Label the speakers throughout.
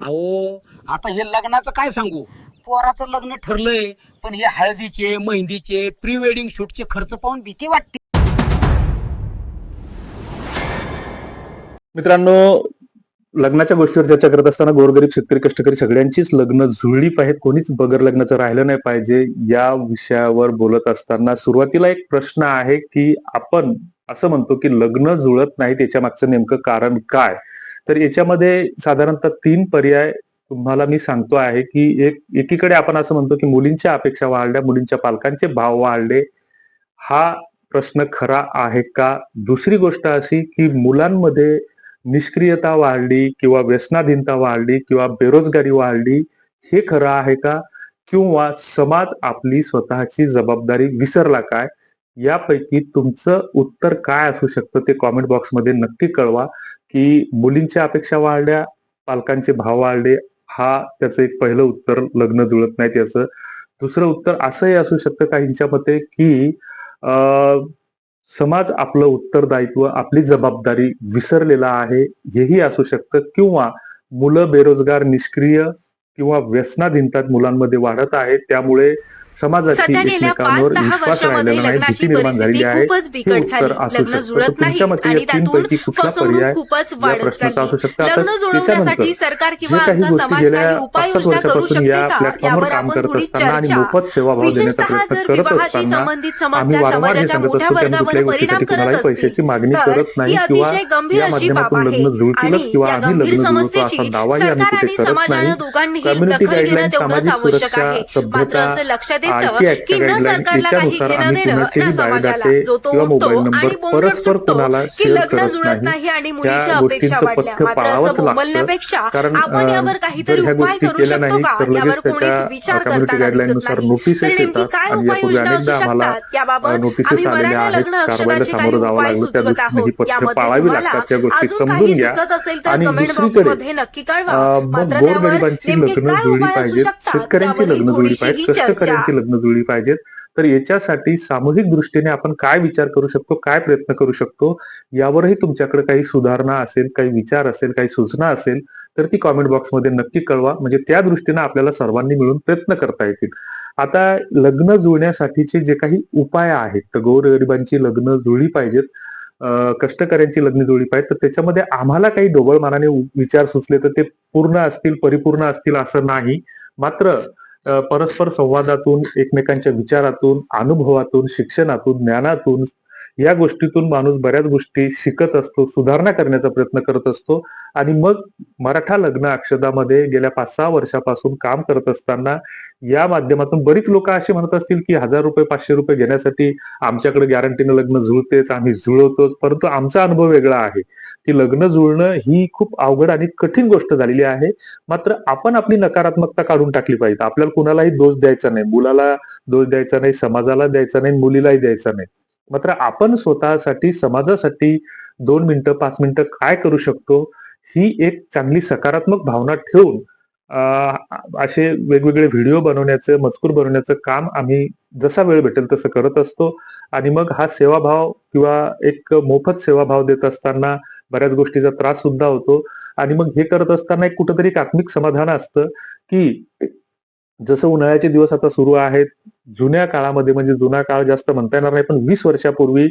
Speaker 1: अहो, आता हे लग्नाचं काय सांगू. पोराचं लग्न ठरलंय, पण हे हळदीचे, मेहंदीचे, प्री वेडिंग शूटचे खर्च पाहून भीती वाटते.
Speaker 2: मित्रांनो, लग्नाच्या गोष्टीवर चर्चा करत असताना गोरगरीब शेतकरी कष्टकरी सगळ्यांचीच लग्न जुळली पाहिजेत, कोणीच बगर लग्नाचं राहिलं नाही पाहिजे. या विषयावर बोलत असताना सुरुवातीला एक प्रश्न आहे की आपण असं म्हणतो की लग्न जुळत नाही, त्याच्या मागचं नेमकं कारण काय? तर याच्यामध्ये साधारणतः 3 पर्याय तुम्हाला मी सांगतो आहे की एकीकडे आपण असं म्हणतो की मुलींच्या अपेक्षा वाढल्या, मुलींच्या पालकांचे भाव वाढले. हा प्रश्न खरा आहे का? दुसरी गोष्ट अशी की मुलांमध्ये निष्क्रियता वाढली किंवा व्यसनाधीनता वाढली किंवा बेरोजगारी वाढली, हे खरं आहे का? किंवा समाज आपली स्वतःची जबाबदारी विसरला काय? यापैकी तुमचं उत्तर काय असू शकतं ते कमेंट बॉक्समध्ये नक्की कळवा. की मुलींच्या अपेक्षा वाढल्या, पालकांचे भाव वाढले, हा त्याचं एक पहिलं उत्तर लग्न जुळत नाही त्याचं. दुसरं उत्तर असंही असू शकतं काहींच्या मते की अ, समाज आपलं उत्तरदायित्व, आपली जबाबदारी विसरलेला आहे, हेही असू शकतं. किंवा मुलं बेरोजगार, निष्क्रिय किंवा व्यसनाधीनता मुलांमध्ये वाढत आहे. त्यामुळे समाजाची
Speaker 3: सध्या गेल्या
Speaker 2: एकमेकांवर
Speaker 3: 5-10
Speaker 2: विश्वास
Speaker 3: वर्षामध्ये
Speaker 2: राहिलेला नाही,
Speaker 3: लग्नाची
Speaker 2: भीती निर्माण
Speaker 3: परिस्थिती
Speaker 2: झालेली आहे.
Speaker 3: खूपच
Speaker 2: हे
Speaker 3: बिकट
Speaker 2: उत्तर
Speaker 3: झाली.
Speaker 2: असू
Speaker 3: लग्न
Speaker 2: शकतं. तर
Speaker 3: जुळत
Speaker 2: तुमच्या
Speaker 3: नाहीत
Speaker 2: मते या
Speaker 3: आणि
Speaker 2: 3
Speaker 3: त्यातून
Speaker 2: पैकी कुठला
Speaker 3: फसवणूक
Speaker 2: पर्याय
Speaker 3: खूपच
Speaker 2: या
Speaker 3: वाढत
Speaker 2: प्रश्नाचा
Speaker 3: चालली.
Speaker 2: असू शकतं? आता
Speaker 3: लग्न
Speaker 2: त्याच्यानंतर
Speaker 3: जुळवण्यासाठी सरकार
Speaker 2: जे
Speaker 3: किंवा
Speaker 2: काही
Speaker 3: आमचा
Speaker 2: गोष्टी
Speaker 3: समाज
Speaker 2: गेल्या
Speaker 3: काही
Speaker 2: 5-7
Speaker 3: उपाययोजना करू
Speaker 2: वर्षापासून
Speaker 3: शकते
Speaker 2: या
Speaker 3: का?
Speaker 2: प्लॅटफॉर्मवर
Speaker 3: यावर
Speaker 2: काम
Speaker 3: आपण
Speaker 2: करत
Speaker 3: थोडी
Speaker 2: असताना आणि
Speaker 3: चर्चा.
Speaker 2: मोफत सेवाभाव देण्याचा
Speaker 3: विशेषतः
Speaker 2: प्रयत्न
Speaker 3: जर
Speaker 2: करत
Speaker 3: विवाहाशी
Speaker 2: असताना
Speaker 3: संबंधित
Speaker 2: आम्ही
Speaker 3: समस्या
Speaker 2: वारंवार हे
Speaker 3: समाजाच्या
Speaker 2: सांगत
Speaker 3: मोठ्या
Speaker 2: असतो की आम्ही
Speaker 3: वर्गावर
Speaker 2: कुठल्याही
Speaker 3: परिणाम
Speaker 2: गोष्टीसाठी
Speaker 3: करत
Speaker 2: कुणालाही
Speaker 3: असतील,
Speaker 2: पैशाची मागणी
Speaker 3: तर
Speaker 2: करत
Speaker 3: ही
Speaker 2: नाही किंवा
Speaker 3: अतिशय गंभीर
Speaker 2: या
Speaker 3: अशी बाब
Speaker 2: माध्यमातून
Speaker 3: आहे
Speaker 2: लग्न जुळतीलच
Speaker 3: आणि
Speaker 2: किंवा
Speaker 3: या
Speaker 2: आम्ही
Speaker 3: गंभीर
Speaker 2: लग्न जुळवतो असा
Speaker 3: समस्येची
Speaker 2: दावाही आम्ही
Speaker 3: सरकार
Speaker 2: कुठे
Speaker 3: आणि
Speaker 2: करत नाही.
Speaker 3: समाजानं दोघांनीही
Speaker 2: कम्युनिटी
Speaker 3: दखल घेणं
Speaker 2: गाईडलाईन,
Speaker 3: तेवढंच
Speaker 2: सामाजिक
Speaker 3: आवश्यक
Speaker 2: सुरक्षा,
Speaker 3: आहे. मात्र
Speaker 2: सभ्यता,
Speaker 3: असं लक्षात येतं
Speaker 2: आरटी ऍक्टच्या
Speaker 3: की न
Speaker 2: गाईडलाईन
Speaker 3: सरकारला काही
Speaker 2: याच्यानुसार
Speaker 3: घेणं
Speaker 2: आम्ही
Speaker 3: देणं ना
Speaker 2: कुणाचेही
Speaker 3: समाजाला.
Speaker 2: बायोडाटे
Speaker 3: जो तो
Speaker 2: किंवा
Speaker 3: उठतो
Speaker 2: मोबाईल नंबर
Speaker 3: आणि बोंबलत
Speaker 2: परस्पर
Speaker 3: सुटतो
Speaker 2: कुणाला
Speaker 3: की
Speaker 2: शेअर
Speaker 3: लग्न
Speaker 2: करत
Speaker 3: जुळत
Speaker 2: नाही.
Speaker 3: नाही आणि
Speaker 2: ह्या
Speaker 3: मुलीच्या अपेक्षा
Speaker 2: गोष्टींचं
Speaker 3: वाढल्या.
Speaker 2: पथ्य
Speaker 3: मात्र असं
Speaker 2: पाळावंच लागतं.
Speaker 3: बोंबलण्यापेक्षा
Speaker 2: कारण
Speaker 3: आपण यावर
Speaker 2: जर
Speaker 3: काहीतरी
Speaker 2: ह्या
Speaker 3: उपाय
Speaker 2: गोष्टी
Speaker 3: करू
Speaker 2: केल्या
Speaker 3: शकतो
Speaker 2: नाहीत
Speaker 3: का?
Speaker 2: तर लगेच
Speaker 3: यावर कोणीच
Speaker 2: त्याच्या
Speaker 3: विचार
Speaker 2: कम्युनिटी
Speaker 3: करताना दिसत
Speaker 2: गाईडलाईननुसार
Speaker 3: नाही. तर
Speaker 2: नोटिसेस
Speaker 3: नेमकी
Speaker 2: येतात
Speaker 3: काय
Speaker 2: आणि यापूर्वी
Speaker 3: उपाययोजना असू
Speaker 2: अनेकदा आम्हाला
Speaker 3: शकतात याबाबत
Speaker 2: नोटिसेस
Speaker 3: आम्ही
Speaker 2: आलेल्या
Speaker 3: वऱ्हाड
Speaker 2: आहेत.
Speaker 3: लग्न
Speaker 2: कारवाईला
Speaker 3: अक्षराचे काही
Speaker 2: सामोरं जावं
Speaker 3: उपाय
Speaker 2: लागलं. त्या
Speaker 3: सुचवत
Speaker 2: दृष्टीने ही
Speaker 3: आहोत.
Speaker 2: पथ्य
Speaker 3: यामध्ये
Speaker 2: पाळावी
Speaker 3: तुम्हाला
Speaker 2: लागतात. त्या गोष्टी
Speaker 3: अजून काही
Speaker 2: समजून घ्या.
Speaker 3: सुचत असेल तर
Speaker 2: आणि
Speaker 3: कमेंट
Speaker 2: दुसरीकडे
Speaker 3: बॉक्समध्ये नक्की कळवा.
Speaker 2: मग
Speaker 3: मात्र त्यावर
Speaker 2: गोरगरिबांची
Speaker 3: नेमके
Speaker 2: लग्न
Speaker 3: काय
Speaker 2: जुळली
Speaker 3: उपाय असू
Speaker 2: पाहिजेत,
Speaker 3: शकतात
Speaker 2: शेतकऱ्यांची
Speaker 3: यावरही
Speaker 2: लग्न जुळली पाहिजेत,
Speaker 3: थोडीशीही चर्चा.
Speaker 2: कष्टकऱ्यांची लग्न जुळली पाहिजेत. तर याच्यासाठी सामूहिक दृष्टीने आपण काय विचार करू शकतो, काय प्रयत्न करू शकतो, यावरही तुमच्याकडे काही सुधारणा असेल, काही विचार असेल, काही सूचना असेल, तर ती कमेंट बॉक्समध्ये नक्की कळवा. म्हणजे त्या दृष्टीने आपल्याला सर्वांनी मिळून प्रयत्न करता येतील. आता लग्न जुळण्यासाठीचे जे काही उपाय आहेत, तर गोरगरिबांची लग्न जुळली पाहिजेत, कष्टकऱ्यांची लग्न जुळली पाहिजेत. तर त्याच्यामध्ये आम्हाला काही ढोबळमानाने विचार सुचले तर ते पूर्ण असतील, परिपूर्ण असतील असं नाही. मात्र परस्पर संवादातून, एकमेकांच्या विचारातून, अनुभवातून, शिक्षणातून, ज्ञानातून, या गोष्टीतून माणूस बऱ्याच गोष्टी शिकत असतो, सुधारणा करण्याचा प्रयत्न करत असतो. आणि मग मराठा लग्न अक्षदामध्ये गेल्या 5-6 वर्षापासून काम करत असताना या माध्यमातून बरीच लोकं असे म्हणत असतील, की ₹1000 ₹500 घेण्यासाठी आमच्याकडे गॅरंटीनं लग्न जुळतेच, आम्ही जुळवतोच. परंतु आमचा अनुभव वेगळा आहे, की लग्न जुळणं ही खूप अवघड आणि कठीण गोष्ट झालेली आहे. मात्र आपण आपली नकारात्मकता काढून टाकली पाहिजे. आपल्याला कुणालाही दोष द्यायचा नाही. मुलाला दोष द्यायचा नाही, समाजाला द्यायचा नाही, मुलीलाही द्यायचा नाही. मात्र आपण स्वतःसाठी, समाजासाठी 2 मिनिटं, 5 मिनिटं काय करू शकतो, ही एक चांगली सकारात्मक भावना ठेवून अ, असे वेगवेगळे व्हिडिओ बनवण्याचं, मजकूर बनवण्याचं काम आम्ही जसा वेळ भेटेल तसं करत असतो. आणि मग हा सेवाभाव किंवा एक मोफत सेवाभाव देत असताना बऱ्याच गोष्टीचा त्रास सुद्धा होतो. आणि मग हे करत असताना एक कुठेतरी एक आत्मिक समाधान असतं, की जसं उन्हाळ्याचे दिवस आता सुरू आहेत. जुन्या काळामध्ये म्हणजे जुना काळ जास्त म्हणता येणार नाही, पण 20 वर्षापूर्वी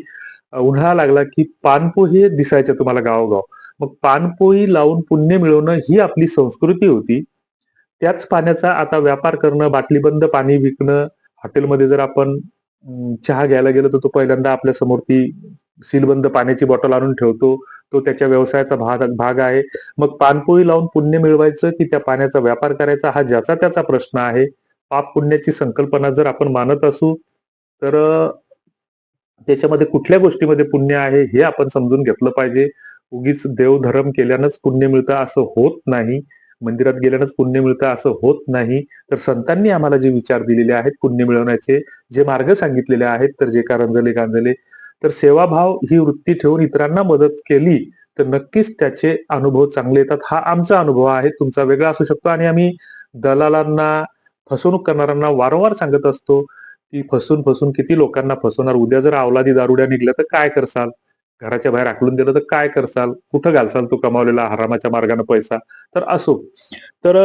Speaker 2: उन्हाळा लागला की पानपोहे दिसायचे तुम्हाला गावोगाव. मग पानपोई लावून पुण्य मिळवणं ही आपली संस्कृती होती. त्याच पाण्याचा आता व्यापार करणं, बाटलीबंद पाणी विकणं, हॉटेलमध्ये जर आपण चहा घ्यायला गेलो, तर तो पहिल्यांदा आपल्यासमोर ती सीलबंद पाण्याची बॉटल आणून ठेवतो. तो त्याच्या व्यवसायाचा भाग भाग आहे. मग पानपोळी लावून पुण्य मिळवायचं की त्या पाण्याचा व्यापार करायचा हा ज्याचा त्याचा प्रश्न आहे. पाप-पुण्याची संकल्पना जर आपण मानत असू, तर त्याच्यामध्ये कुठल्या गोष्टीमध्ये पुण्य आहे हे आपण समजून घेतलं पाहिजे. उगीच देवधर्म केल्यानंच पुण्य मिळतं असं होत नाही. मंदिरात गेल्यानंच पुण्य मिळतं असं होत नाही. तर संतांनी आम्हाला जे विचार दिलेले आहेत पुण्य मिळवण्याचे, जे मार्ग सांगितलेले आहेत, तर जे का रंजले गांजले, तर सेवाभाव ही वृत्ती ठेवून इतरांना मदत केली, तर नक्कीच त्याचे अनुभव चांगले येतात. हा आमचा अनुभव आहे, तुमचा वेगळा असू शकतो. आणि आम्ही दलालांना, फसवणूक करणाऱ्यांना वारंवार सांगत असतो, की फसून किती लोकांना फसवणार? उद्या जर अवलादी दारुड्या निघल्या तर काय करसाल? घराच्या बाहेर हाकलून दिलं तर काय करसाल, कुठं घालसाल तो कमावलेला हरामाच्या मार्गाने पैसा. तर असो. तर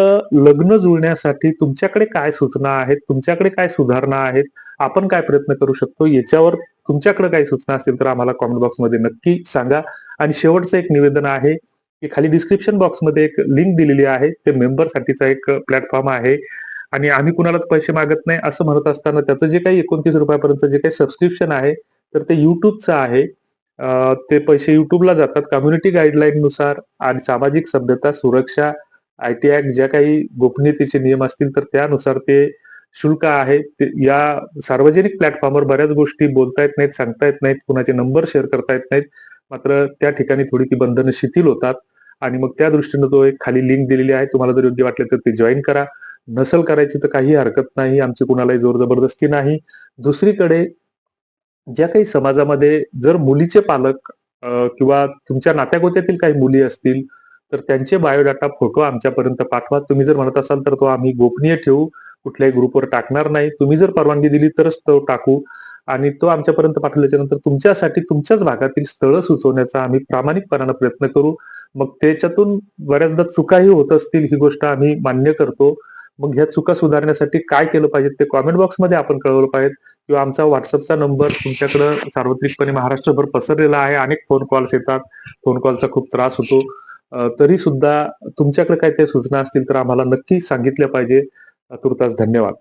Speaker 2: लग्न जुळण्यासाठी तुमच्याकडे काय सूचना आहेत, तुमच्याकडे काय सुधारणा आहेत, आपण काय प्रयत्न करू शकतो, याच्यावर तुमच्याकडे काही सूचना असतील तर आम्हाला कॉमेंट बॉक्समध्ये नक्की सांगा. आणि शेवटचं एक निवेदन आहे की खाली डिस्क्रिप्शन बॉक्समध्ये एक लिंक दिलेली आहे. ते मेंबरसाठीचा एक प्लॅटफॉर्म आहे आणि आम्ही कुणालाच पैसे मागत नाही असं म्हणत असताना त्याचं जे काही ₹29 जे काही सबस्क्रिप्शन आहे तर ते YouTubeचं आहे. ते पैसे YouTubeला जातात. कम्युनिटी गाईडलाईननुसार आणि सामाजिक सभ्यता, सुरक्षा, आय-टी ॲक्ट ज्या काही गोपनीयतेचे नियम असतील तर त्यानुसार ते शुल्क आहे. ते या सार्वजनिक प्लॅटफॉर्मवर बऱ्याच गोष्टी बोलता येत नाहीत, सांगता येत नाहीत, कुणाचे नंबर शेअर करता येत नाहीत. मात्र त्या ठिकाणी थोडी ती बंधनं शिथिल होतात आणि मग त्या दृष्टीनं तो एक खाली लिंक दिलेली आहे. तुम्हाला जर योग्य वाटलं तर ते जॉइन करा. नसेल करायची तर काही हरकत नाही. आमची कुणालाही जोर जबरदस्ती नाही. दुसरीकडे ज्या काही समाजामध्ये जर मुलीचे पालक किंवा तुमच्या नात्यागोत्यातील काही मुली असतील, तर त्यांचे बायोडाटा, फोटो आमच्यापर्यंत पाठवा. तुम्ही जर म्हणत असाल तर तो आम्ही गोपनीय ठेवू, कुठल्याही ग्रुपवर टाकणार नाही. तुम्ही जर परवानगी दिली तरच तो टाकू आणि तो आमच्यापर्यंत पाठवल्याच्या नंतर तुमच्यासाठी तुमच्याच भागातील स्थळं सुचवण्याचा आम्ही प्रामाणिकपणानं प्रयत्न करू. मग त्याच्यातून बऱ्याचदा चुकाही होत असतील, ही गोष्ट आम्ही मान्य करतो. मग ह्या चुका सुधारण्यासाठी काय केलं पाहिजे ते कॉमेंट बॉक्समध्ये आपण कळवलं पाहिजे. किंवा आमचा WhatsAppचा नंबर तुमच्याकडं सार्वत्रिकपणे महाराष्ट्रभर पसरलेला आहे. अनेक फोन कॉल्स येतात. फोन कॉलचा खूप त्रास होतो. तरी सुद्धा तुमच्याकडे काही त्या सूचना असतील तर आम्हाला नक्की सांगितल्या पाहिजे. तूर्तास धन्यवाद.